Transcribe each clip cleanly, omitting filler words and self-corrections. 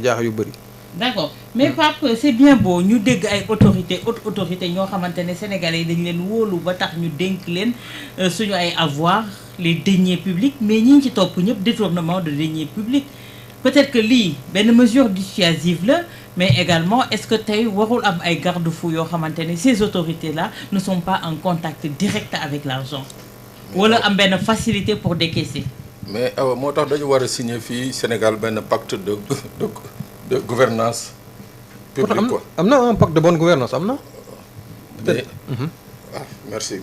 jaax yu bëri. d'accord mais Pape c'est bien beau ñu dégg ay haute autorité ñoo xamante ne sénégalais yi dañ leen wóolu ba tax ñu dénk leen suñu ay avoir les deniers publics mais ñi ci topp ñëpp détournement de deniers publics peut-être que lii benn mesure dissuasive la mais également est-ce que tey warul am ay garde-fous yoo xamante ne ces autorités là ne sont pas en contact direct avec l'argent wala am benn facilité pour décaisser. mais moo tax dañu war a signer fii Sénégal benn pacte de gouvernance publique quoi. am na un pacte de bonne gouvernance am na. mais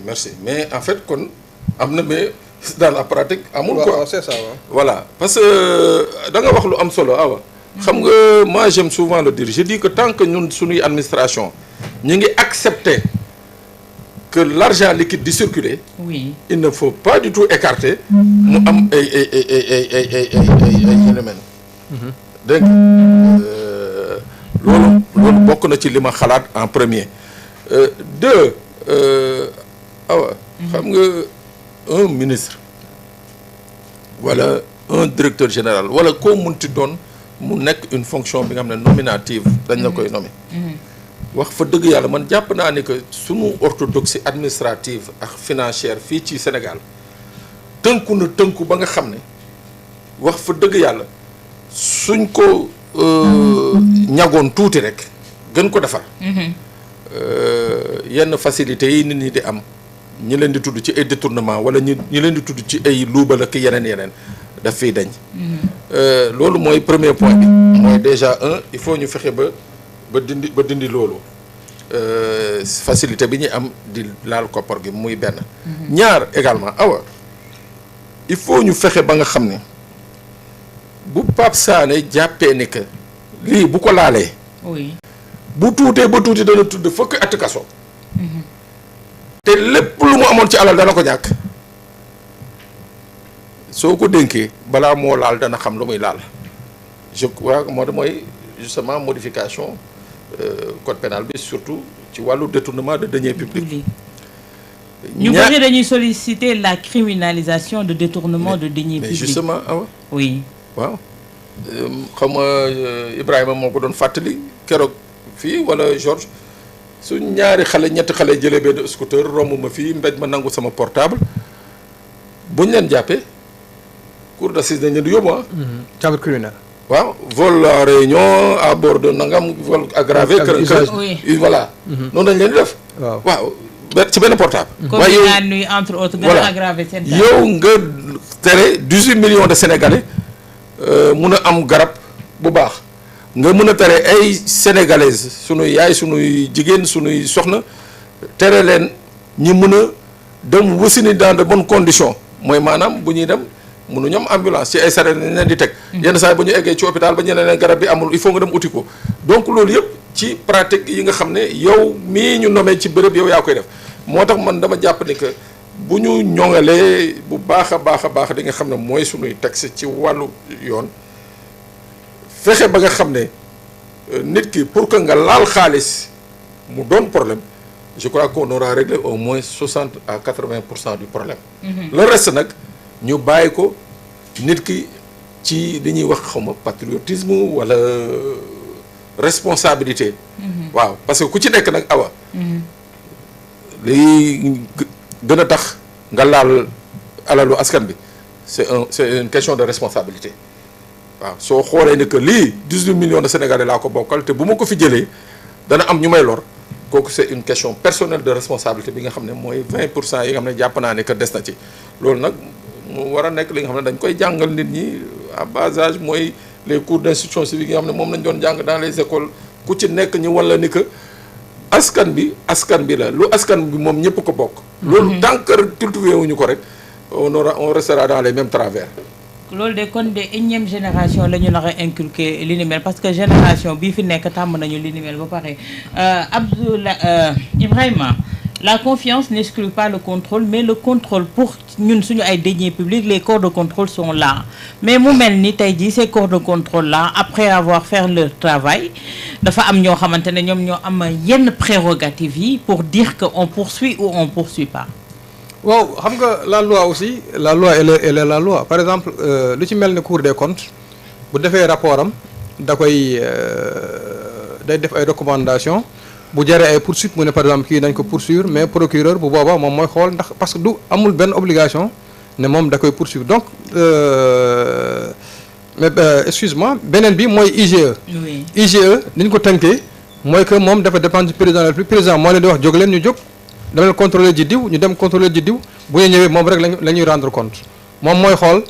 merci mais en fait kon am na mais dans la pratique amul quoi. c'est ça waaw. voilà parce que da nga wax lu am solo awa. xam nga moi j'aime souvent le dire je dis que tant que ñun suñuy administration ñu ngi accepter que l'argent liquide di circuler. oui il ne faut pas du tout écarter. mu am ay phénomènes. dégg nga loolu bokk na ci li ma xalaat en premier. deux awa xam nga un ministre wala un directeur général wala koo munti doon mu nekk une fonction bi nga xam ne nominative dañ la koy nommer. wax fa dëgg yàlla man jàpp naa ni que sunu orthodoxie administrative ak financière fii ci Sénégal tënku ba nga xam ne wax fa dëgg yàlla suñ ko ñagoon tuuti rek gën ko defar. yenn facilités yi nit ñi di am ñi leen di tudd ci ay détournement wala ñi leen di tudd ci ay luubal ak yeneen daf fiy dañ. loolu mooy premier point bi. mooy déjà il faut ñu fexe ba dindi loolu facilité bi ñuy am di laal koppar gi muy benn. ñaar également awa il faut ñu fexe ba nga xam ne bu Pape Sané jàppee ni que lii bu ko laalee. oui bu tuutee ba tuuti dana tudd fukki ati kaso. te lépp lu mu amoon ci alal dana ko ñàkk. soo ko dénkee balaa moo laal dana xam lu muy laal je crois que mooy justement modification code pénal bi surtout ci wàllu détournement de deniers publics. ñu bëri dañuy solliciter la criminalisation de détournement de deniers publics. mais justement awa oui waaw xam nga Ibrahima moo ko doon fàttali keroog fii wala Georges su ñaari ñetti xale jëlee benn scooter romb ma fii mbéj ma nangu sama portable buñ leen jàppee cour d'assises dañ leen di yóbbu chambre criminelle. waaw vol à réunion à bord de nangam vol aggravé. voilà. noonu dañ leen di def. waaw ci benn portable. waaye yow comme nuit entre autres. gën a aggravé seen yow nga tere 18 millions de Sénégalais mun a am garab bu baax nga mun a tere ay sénégalaises sunuy yaay sunuy jigéen sunuy soxna tere leen ñi mun a dem wasini dans de bonnes conditions mooy maanaam bu ñuy dem. mënu ñoom ambulance ci ay sareet lañ leen di teg. yenn saa yi ba ñu eggee ci hôpital ba ñu leen garab bi amul il faut nga dem uti ko donc loolu yëpp ci pratique yi nga xam ne yow mii ñu nommé ci bërëb yow yaa koy def moo tax man dama jàpp ni que bu ñu ñoŋalee bu baax a baax di nga xam ne mooy suñuy texte ci wàllu yoon fexe ba nga xam ne nit ki pour que nga laal xaalis mu doon problème je crois qu'on aura réglé au moins 60 à 80% du problème. le reste nag. ñu bàyyi ko nit ki ci li ñuy wax xawma patriotisme wala responsabilité. waaw parce que ku ci nekk nag awa. li gën a tax nga laal alalu askan bi c'est une question de responsabilité. waaw soo xoolee ni que lii 18 millions de Sénégalais laa ko bokkal te bu ma ko fi jëlee dana am ñu may lor kooku c'est une question personnelle de responsabilité bi nga xam ne mooy 20% yi nga xam ne jàpp naa ne que des na ci loolu nag. mu war a nekk li nga xam ne dañ koy jàngal nit ñi à bas âge mooy les cours d'instruction civique yi nga xam ne moom lañ doon jàng dans les écoles ku ci nekk ñu wan la ni que askan bi la lu askan bi moom ñëpp ko bokk. loolu tant que cultivé wuñu ko rek on restera dans les mêmes travers. loolu de kon de énième génération la ñu nar a inculquer li ni mel parce que génération bii fi nekk tàmm nañu li ni mel ba pare Ibrahima. La confiance n'exclut pas le contrôle mais le contrôle pour ñun suñu ay deniers publics les corps de contrôle sont là mais mu mel ni tey jii ces corps de contrôle là après avoir fait leur travail dafa am ñoo xamante ne ñoom ñoo am yenn prérogatives yi pour dire que on poursuit ou on poursuit pas. waaw xam nga la loi aussi la loi elle est la loi par exemple lu ci mel ni Cour des comptes bu defee rapport am da koy day def ay recommandations bu jaree ay poursuite mu ne par exemple kii nañ ko poursuivre mais procureur bu boobaa moom mooy xool ndax parce que du amul benn obligation ne moom da koy poursuivre donc mais excuse-moi beneen bi mooy IGE. oui IGE ni ñu ko tënkee mooy que moom dafa dépendre du président de la République président moo leen di wax jóg leen ñu jóg dama leen contrôler ji diw ñu dem contrôler ji diw bu ñu ñëwee moom rek la ñuy rendre compte moom mooy xool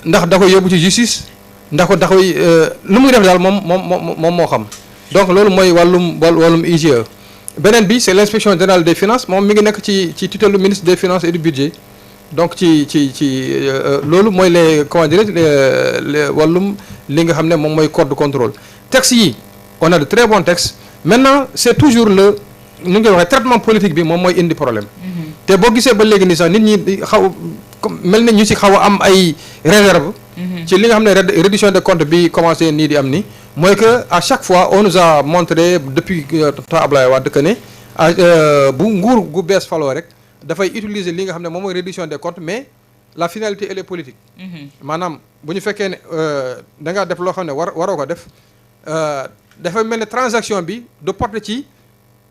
ndax da koy yóbbu ci justice ndax da koy lu muy def daal moom moo xam donc loolu mooy wàllum IGE. beneen bi c'est l'inspection générale des finances moom mi ngi nekk ci tutelle ministre des finances et du budget donc ci loolu mooy les comment dire les wàllum li nga xam ne moom mooy corps de contrôle textes yi on a de très bons textes maintenant c'est toujours nu ngi koy waxee traitement politique bi moom mooy indi problème te boo gisee ba léegi nii sax nit ñi xaw mel na ñu ci xaw a am ay réserve ci li nga xam ne reddition de comptes bi commencé nii di am ni mooy que à chaque fois on nous a montré depuis temps Ablaye Wade que ne bu nguur gu bees faloo rek dafay utiliser li nga xam ne moom mooy reddition des comptes mais la finalité elle est politique maanaam bu ñu fekkee ne da ngaa def loo xam ne waroo ko def dafay mel ne transaction bi du porte ci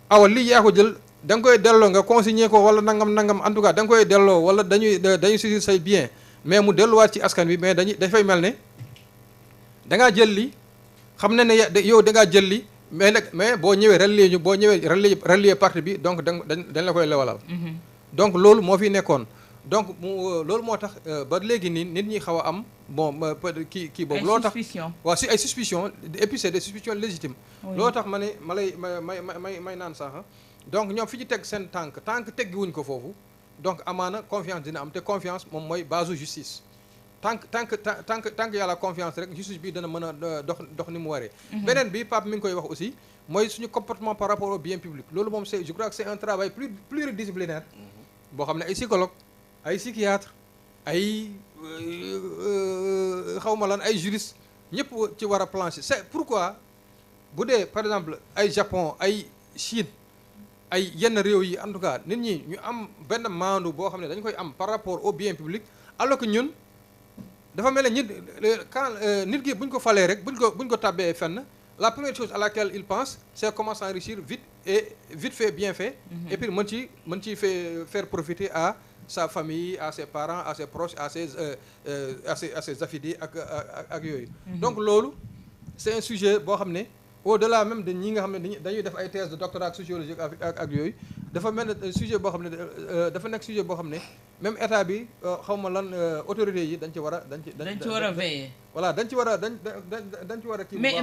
awa lii yaa ko jël da nga koy delloo nga consigner ko wala nangam en tout cas da nga koy delloo wala dañuy saisir say bien mais mu delluwaat ci askan bi mais dafay mel ne da ngaa jël li xam ne yow da ngaa jël li mais boo ñëwee relier parti bi donc dañ la koy lewalal donc loolu moo fi nekkoon donc loolu moo tax ba léegi nii nit ñi xaw a am bon kii boobu loolu tax waaw si ay suspicion et puis c'est des suspicions légitimes loolu tax may naan sax donc ñoom fi ñu teg seen tànk teggiwuñ ko foofu donc amaana confiance dina am te confiance moom mooy base justice tant que yàlla confiance rek justice bi dana mën a dox ni mu waree beneen bi Pape mi ngi koy wax aussi mooy suñu comportement par rapport au bien public loolu moom je crois que c'est un travail pluridisciplinaire boo xam ne ay psychologue ay psychiatre ay xawma lan ay juriste ñëpp ci war a plancher c'est pourquoi bu dee par exemple ay Japon ay Chine ay yenn réew yi en tout cas nit ñi ñu am benn maandu boo xam ne dañ koy am par rapport au bien public alors que ñun dafa mel ne nit ki bu ñu ko falee rek bu ñu ko tàbbee fenn la première chose à laquelle il pense c'est comment s'enrichir vite fait bien fait et puis mën ci faire profiter à sa famille à ses parents à ses proches à ses affidés ak yooyu donc loolu c'est un sujet boo xam ne au-delà même de ñi nga xam ne dañuy def ay thèse de doctorat sociologique ak yooyu dafa mel ne sujet boo xam ne dafa nekk sujet boo xam ne même état bi xawma lan autorités yi dañ ci war a veiller voilà dañ ci war a kii mais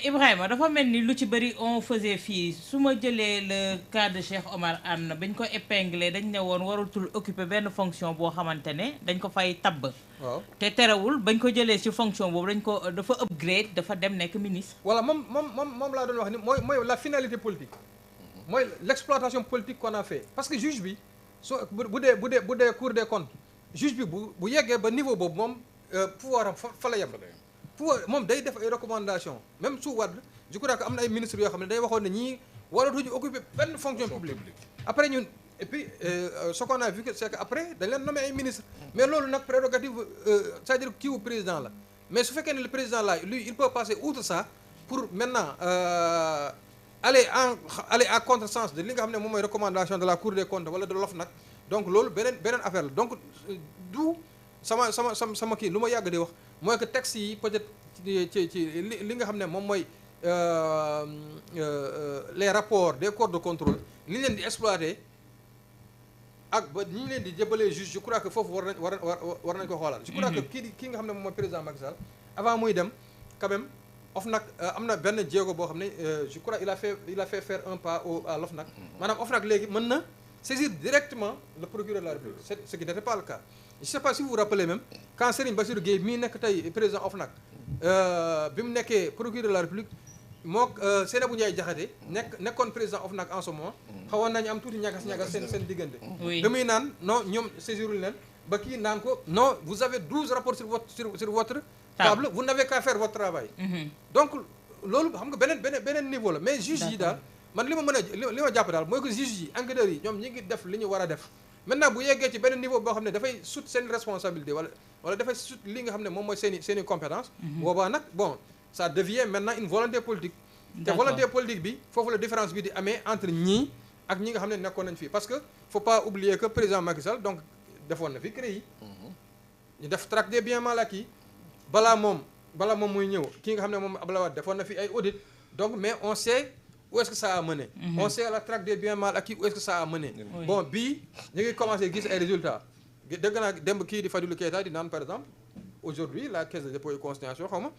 Ibrahima dafa mel ni lu ci bëri on faisait fii su ma jëlee le cas de Cheikh Omar Anne bañ ko épinglé dañ ne woon waratul occuper benn fonction boo xamante ne dañ ko fay tabb waaw te terewul bañ ko jëlee ci fonction boobu dafa upgrade dafa dem nekk ministre voilà moom laa doon wax ni mooy la finalité politique mooy l'exploitation politique qu'on a fait parce que juge bi bu dee Cour des comptes juge bi bu yeggee ba niveau boobu moom pouvoir am fa la yem pouvoir moom day def ay recommandations même sous Wade je crois que am na ay ministres yoo xam ne day waxoon ne ñii waratuñu occuper benn fonction publique après ñun et puis ce qu'on a vu que c'est que après dañ leen nommé ay ministres mais loolu nag prérogative c'est-à-dire kiiwu président la mais su fekkee ne le président là lui il peut passer outre ça pour maintenant aller à contresens de li nga xam ne moom mooy recommandation de la Cour des comptes wala de l'OFNAC donc loolu beneen affaire la donc du sama kii lu ma yàgg di wax mooy que texte yi peut-être ci li nga xam ne moom mooy les rapports des corps de contrôle li leen di exploiter ak ba ni ñu leen di jëbalee juge je crois que foofu war nañ ko xoolaat je crois que kii nga xam ne moom mooy président Macky Sall avant muy dem quand même OFNAC am na benn jéego boo xam ne je crois il a fait faire un pas à l'OFNAC maanaam OFNAC léegi mën na saisir directement le procureur de la République ce qui n'était pas le cas je sais pas si vous vous rappelez même quand Serigne Bassirou Gueye mii nekk tey président OFNAC bi mu nekkee procureur de la République mook Seynabou Ndiaye Diakhaté nekkoon président OFNAC en ce moment xawoon nañu am tuuti ñagas seen diggante da muy naan non ñoom saisirul leen ba kii naan ko non vous avez 12 rapports sur votre table vous n'avez qu'à faire votre travail donc loolu xam nga beneen niveau la mais juge yi daal man li ma jàpp daal mooy que juge yi enquêteurs yi ñoom ñi ngi def li ñu war a def maintenant bu yeggee ci beneen niveau boo xam ne dafay sut seen responsabilité wala dafay sut li nga xam ne moom mooy seen i compétence boobaa nag bon ça devient maintenant une volonté politique. te D'accord. volonté politique bi foofu la différence bi di amee entre ñii ak ñi nga xam ne nekkoon nañ fii parce que faut pas oublier que président Macky Sall donc defoon na fi CREI ñu def traque des biens mal acquis balaa moom muy ñëw ki nga xam ne moom Abdoulaye Wade defoon na fi ay audit donc mais on sait où est-ce que ça a mené. On sait la traque des biens mal acquis où est-ce que ça a mené. Oui. Bon bii ñu ngi commencé gis ay résultats dégg naa démb kii di Fadilou Keita di naan par exemple aujourd'hui la caisse de dépôt et consignation xaw ma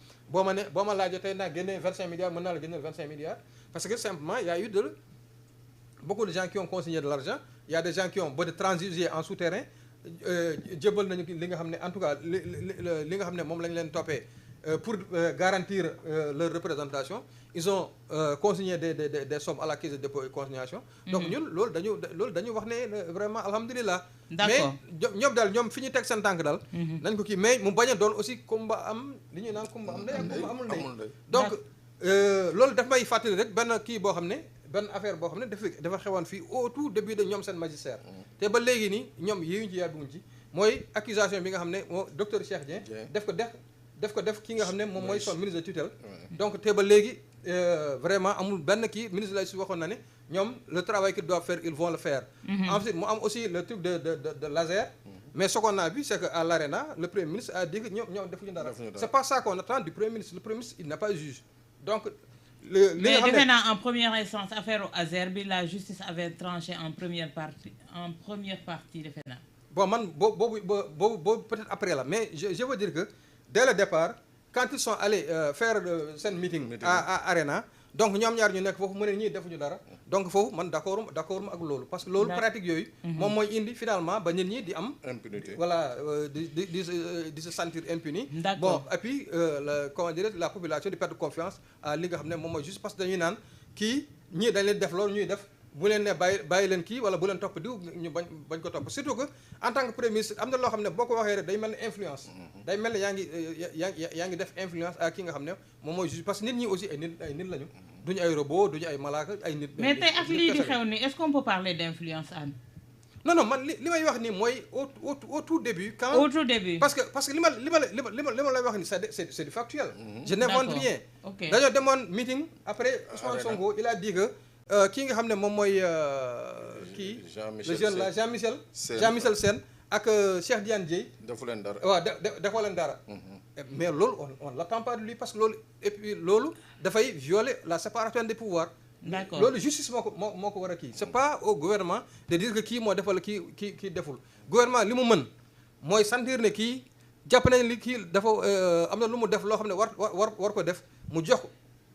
boo ma laajee tey naa génnee 25 milliards mën naa la génneel 25 milliards parce que simplement il y a eu beaucoup de gens qui ont consigné de l'argent il y a des gens qui ont beau de transiger en souterrain jébal nañu li nga xam ne en tout cas li nga xam ne moom lañ leen toppee pour garantir leur représentation ils ont consigné des sommes à la caisse de dépôt et consignation donc ñun loolu dañu wax ne vraiment alhamdulilah. D'accord. mais ñoom daal ñoom fi ñu teg seen tànk daal nañ ko kii mais mu bañ a doon aussi kumba am li ñuy naan kumba am ndey ak kumba amul ndey donc loolu daf may fàttali rek benn kii boo xam ne benn affaire boo xam ne dafa xewoon fii au tout début de ñoom seen magistère te ba léegi nii ñoom yéeñu ci yàgguñ ci mooy accusation bi nga xam ne moo docteur Cheikh Dieng def ki nga xam ne moom mooy son ministre de tutelle donc te ba léegi vraiment amul benn kii ministre de la justice waxoon na ne ñoom le travail qu'ils doivent faire ils vont le faire ensuite mu am aussi le truc de laser mais ce qu'on a vu c'est que à l'ARENA le premier ministre a dit que ñoom defuñu dara c'est pas ça qu'on attend du premier ministre le premier ministre il n'est pas juge donc mais defe naa en première instance affaire au Azer bi la justice avait tranché en première partie defe naa bon man boobu peut-être après là mais je veux dire que dès le départ quand ils sont allés faire seen meeting à Arena donc ñoom ñaar ñu nekk foofu mu ne ñii defuñu dara donc foofu man d'accord ma ak loolu parce que loolu pratique yooyu moom mooy indi finalement ba nit ñi di am impunité voilà di se sentir impuni D'accord. bon et puis comment dire la population di perdre confiance à li nga xam ne moom mooy juste parce que dañuy naan kii ñii dañ leen def loolu ñuy def bu leen ne bàyyi leen kii wala bu leen topp diw ñu bañ ko topp surtout que en tant que premier ministre am na loo xam ne boo ko waxee rek day mel ni influence day mel ne yaa ngi def influence à ki nga xam ne moom mooy juge parce que nit ñi aussi ay nit lañu duñu ay robot duñu ay malaaka ay nit mais tey ak lii di xew ni est-ce qu'on peut parler d'influence Anne non man li may wax ni mooy au tout début quand au tout début parce que li ma lay wax ni c'est du factuel je n'invente D'accord. rien Ok. dañoo demoon meeting après Ousmane Sonko il a dit que kii nga xam ne moom mooy kii le jeune là Jean-Michel Sène ak Cheikh Diane Dièye defu leen dara waaw defoo leen dara mais loolu on l'attend pas de lui parce que loolu et puis loolu dafay violer la séparation des pouvoirs D'accord. loolu justice moo ko war a kii c'est pas au gouvernement de dire que kii moo defal kii deful gouvernement li mu mën mooy sentir ne kii jàpp nañ li kii dafa am na lu mu def loo xam ne war ko def mu jox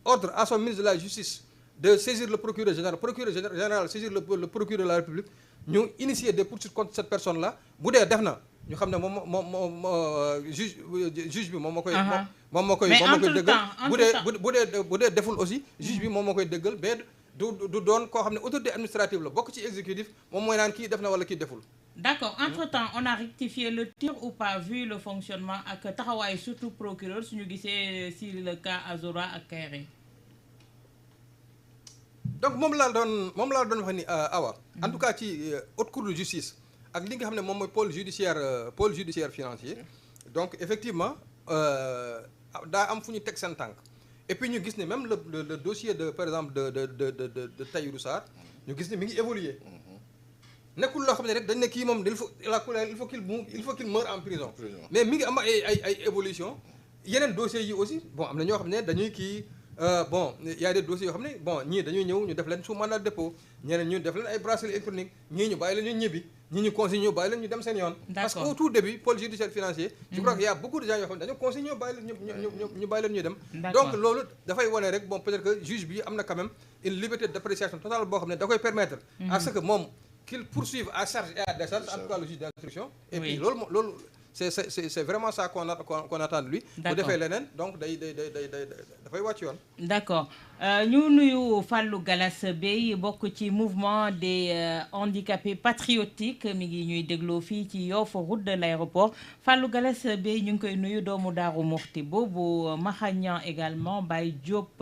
ordre à son ministre de la justice de saisir le procureur général saisir le procureur de la République ñu initier des poursuites contre cette personne là bu dee def na ñu xam ne moom juge bi moom moo koy dëggal bu dee deful aussi juge bi moom moo koy dëggal mais du doon koo xam ne autorité administrative la bokk ci exécutif moom mooy naan kii def na wala kii deful. D'accord. Entre-temps, on a rectifié le tir ou pas vu le fonctionnement ak taxawaay surtout procureur suñu gisee si le cas Azora ak Kairé. donc moom laa doon wax ni Awa. en tout cas ci haute cour de justice ak li nga xam ne moom mooy pôle judiciaire financier donc effectivement daa am fu ñu teg seen tànk et puis ñu gis ne même le dossier de par exemple de Tahirou Sarr ñu gis ne mi ngi évoluer nekkul loo xam ne rek dañ ne kii moom il faut qu'il meure en prison mais mi ngi am ay évolution yeneen dossiers yi aussi bon am na ñoo xam ne dañuy kii bon y a des dossiers yoo xam ne bon ñii dañuy ñëw ñu def leen sous mandat de dépôt ñeneen ñu def leen ay bracelet électronique ñii ñu bàyyi leen ñu ñibbi ñii ñu consigne ñu bàyyi leen ñu dem seen yoon parce que au tout début pôle judiciaire financier je crois qu'il y a beaucoup de gens yoo xam ne dañoo consigne ñu bàyyi leen ñu bàyyi leen ñu dem donc loolu dafay wane rek bon peut-être que juge bi am na quand même une liberté d'appréciation totale boo xam ne da koy permettre à ce que moom qu'il poursuive à charge et à décharge en tout cas le juge d'instruction et puis loolu c'est vraiment ça qu'on attend de lui bu defee leneen donc dafay wàcc yoon d'accord ñu nuyu Fallou Galas Bey bokk ci mouvement des handicapés patriotiques mi ngi ñuy dégloo fii ci Yoff route de l'aéroport Fallou Galas Bey ñu ngi koy nuyu doomu Daaru Muxti boobu Maxañan également Baye Diop